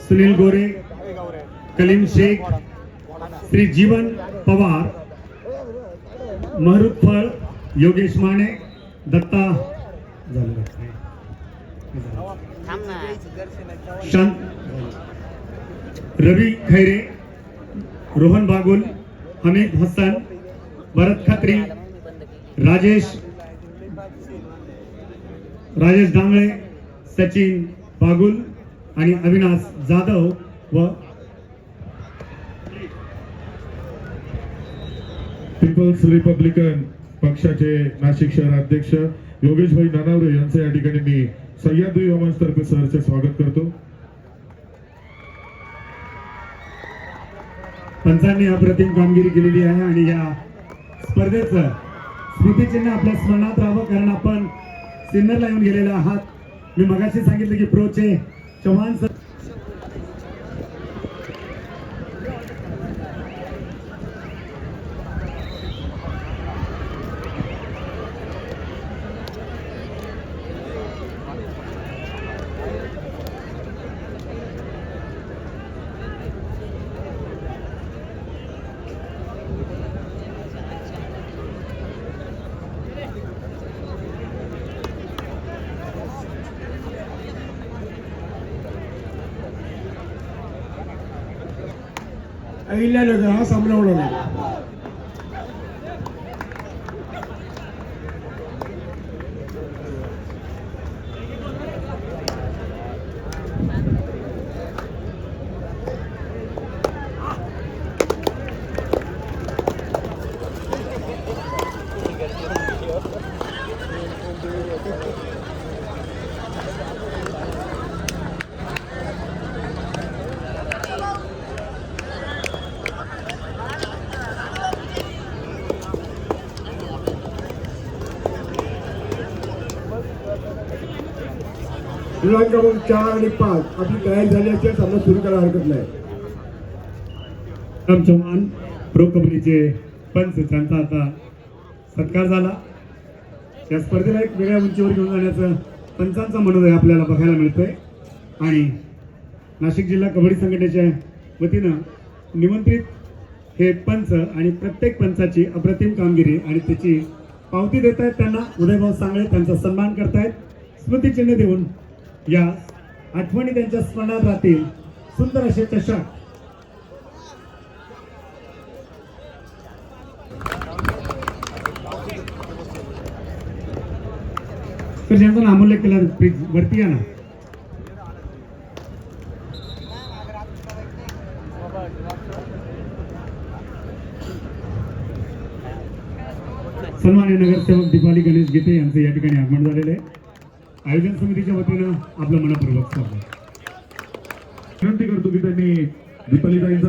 सुनील गोरे, कलीम शेख, श्री जीवन पवार, महरुख फळ, योगेश माने, दत्ता शांत, रवि खैरे, रोहन बागुल, हमीद हसन, भरत खत्री, राजेश डांगळे, सचिन बागुल आणि अविनाश जाधव व पीपल्स रिपब्लिकन पक्षाचे नाशिक शहर अध्यक्ष योगेश भाई नानावरे यांचे या ठिकाणी मी सह्याद्री वंश तर्फे सहर्ष स्वागत करतो. पंचांनी अप्रतिम कामगिरी केलेली आहे आणि या स्पर्धेचं स्मृतिचिन्ह आपल्या स्मरणात राहावं, कारण आपण सिन्नरला येऊन गेलेले आहात. मी मगाशी सांगितलं की प्रोचे चव्हाण सर अहिल्यानगर हा सामना होणार आहे. क्रमांक 4 आणि 5 आपली तयारी झाली असेल सामना सुरू करायला हरकत नाही. चव्हाण प्रो कबड्डीचे पंच, त्यांचा आता सत्कार झाला. या स्पर्धेला एक वेगळ्या उंचीवर घेऊन जाण्याचं पंचांचा मनोदय आपल्याला बघायला मिळतोय आणि नाशिक जिल्हा कबड्डी संघटनेच्या वतीनं निमंत्रित हे पंच आणि प्रत्येक पंचाची अप्रतिम कामगिरी आणि त्याची पावती देत आहेत. त्यांना उदयभाऊ सांगळे त्यांचा सन्मान करतायत. स्मृतिचिन्ह देऊन या आठवणी त्यांच्या स्मरणात राहतील. सुंदर असे चषक तर ज्यांचा नामोल्लेख केला वरती या ना. सन्मान्य नगरसेवक दीपाली गणेश गीते यांचे या ठिकाणी आगमन झालेले आहे. आयोजन समितीच्या वतीनं आपलं मनपूर्वक स्वागत. विनंती करतो की त्यांनी दीपालीताईंचा